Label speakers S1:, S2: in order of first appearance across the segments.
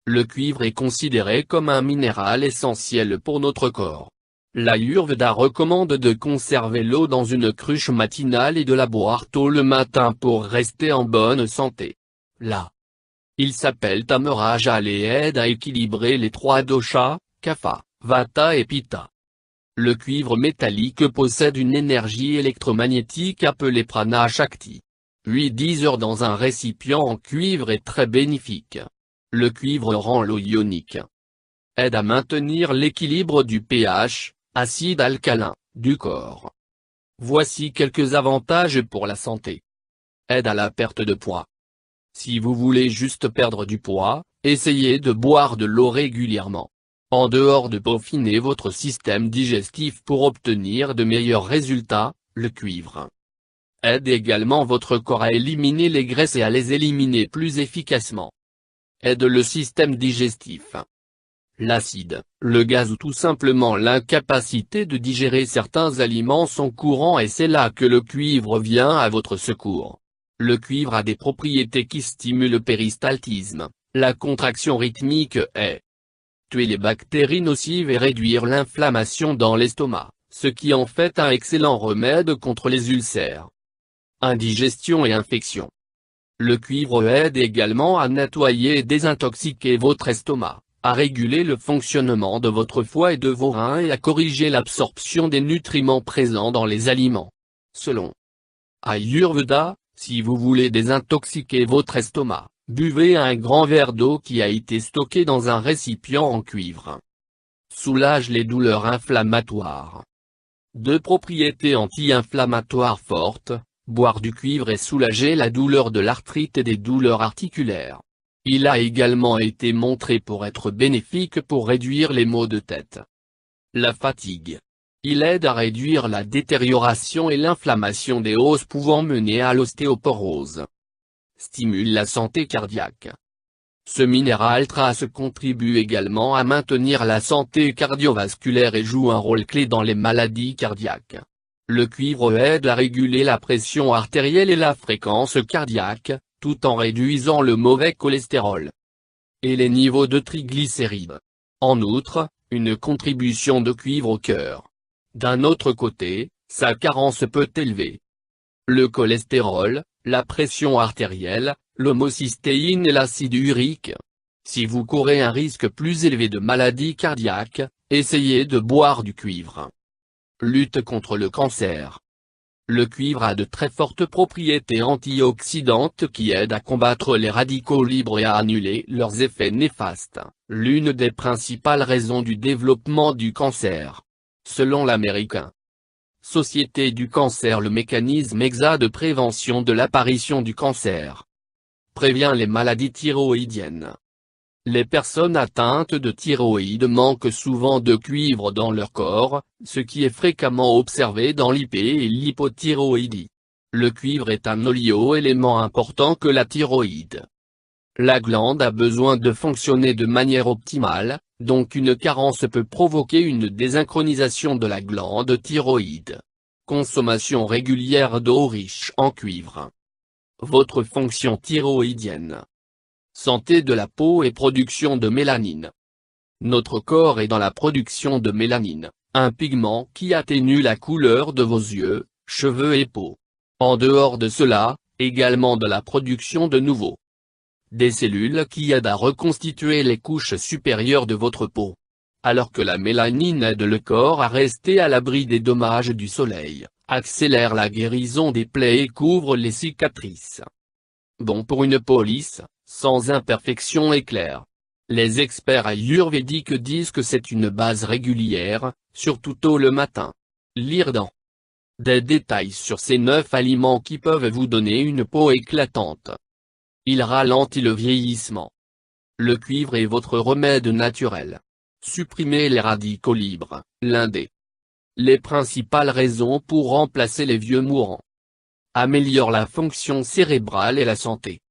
S1: Le cuivre est considéré comme un minéral essentiel pour notre corps. L'Ayurveda recommande de conserver l'eau dans une cruche matinale et de la boire tôt le matin pour rester en bonne santé. Là, il s'appelle Tamaraja et aide à équilibrer les trois doshas, Kapha, Vata et Pitta. Le cuivre métallique possède une énergie électromagnétique appelée Prana Shakti. 8-10 heures dans un récipient en cuivre est très bénéfique. Le cuivre rend l'eau ionique. Aide à maintenir l'équilibre du pH, acide alcalin, du corps. Voici quelques avantages pour la santé. Aide à la perte de poids. Si vous voulez juste perdre du poids, essayez de boire de l'eau régulièrement. En dehors de peaufiner votre système digestif pour obtenir de meilleurs résultats, le cuivre aide également votre corps à éliminer les graisses et à les éliminer plus efficacement. Aide le système digestif. L'acide, le gaz ou tout simplement l'incapacité de digérer certains aliments sont courants et c'est là que le cuivre vient à votre secours. Le cuivre a des propriétés qui stimulent le péristaltisme, la contraction rythmique et tuer les bactéries nocives et réduire l'inflammation dans l'estomac, ce qui en fait un excellent remède contre les ulcères, indigestion et infections. Le cuivre aide également à nettoyer et désintoxiquer votre estomac, à réguler le fonctionnement de votre foie et de vos reins et à corriger l'absorption des nutriments présents dans les aliments. Selon Ayurveda, si vous voulez désintoxiquer votre estomac, buvez un grand verre d'eau qui a été stocké dans un récipient en cuivre. Soulage les douleurs inflammatoires. Deux propriétés anti-inflammatoires fortes, boire du cuivre et soulager la douleur de l'arthrite et des douleurs articulaires. Il a également été montré pour être bénéfique pour réduire les maux de tête. La fatigue. Il aide à réduire la détérioration et l'inflammation des os pouvant mener à l'ostéoporose. Stimule la santé cardiaque. Ce minéral trace contribue également à maintenir la santé cardiovasculaire et joue un rôle clé dans les maladies cardiaques. Le cuivre aide à réguler la pression artérielle et la fréquence cardiaque, tout en réduisant le mauvais cholestérol et les niveaux de triglycérides. En outre, une contribution de cuivre au cœur. D'un autre côté, sa carence peut élever le cholestérol, la pression artérielle, l'homocystéine et l'acide urique. Si vous courez un risque plus élevé de maladie cardiaque, essayez de boire du cuivre. Lutte contre le cancer. Le cuivre a de très fortes propriétés antioxydantes qui aident à combattre les radicaux libres et à annuler leurs effets néfastes, l'une des principales raisons du développement du cancer. Selon l'Américain Société du cancer, le mécanisme exact de prévention de l'apparition du cancer prévient les maladies thyroïdiennes. Les personnes atteintes de thyroïde manquent souvent de cuivre dans leur corps, ce qui est fréquemment observé dans l'hyp- et l'hypothyroïdie. Le cuivre est un oligo-élément important que la thyroïde. La glande a besoin de fonctionner de manière optimale, donc une carence peut provoquer une désynchronisation de la glande thyroïde. Consommation régulière d'eau riche en cuivre. Votre fonction thyroïdienne. Santé de la peau et production de mélanine. Notre corps est dans la production de mélanine, un pigment qui atténue la couleur de vos yeux, cheveux et peau. En dehors de cela, également de la production de nouveaux des cellules qui aident à reconstituer les couches supérieures de votre peau. Alors que la mélanine aide le corps à rester à l'abri des dommages du soleil, accélère la guérison des plaies et couvre les cicatrices. Bon pour une peau lisse, sans imperfection et claire. Les experts ayurvédiques disent que c'est une base régulière, surtout tôt le matin. Lire dans des détails sur ces 9 aliments qui peuvent vous donner une peau éclatante. Il ralentit le vieillissement. Le cuivre est votre remède naturel. Supprimez les radicaux libres, l'un des les principales raisons pour remplacer les vieux mourants. Améliore la fonction cérébrale et la santé.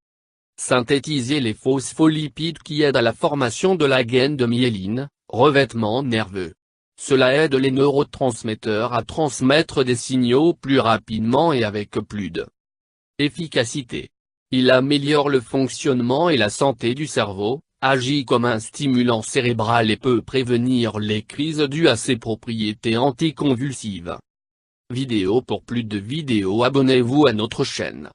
S1: Synthétiser les phospholipides qui aident à la formation de la gaine de myéline, revêtement nerveux. Cela aide les neurotransmetteurs à transmettre des signaux plus rapidement et avec plus d'efficacité. Il améliore le fonctionnement et la santé du cerveau,
S2: agit comme un stimulant cérébral et peut prévenir les crises dues à ses propriétés anticonvulsives. Vidéo. Pour plus de vidéos, abonnez-vous à notre chaîne.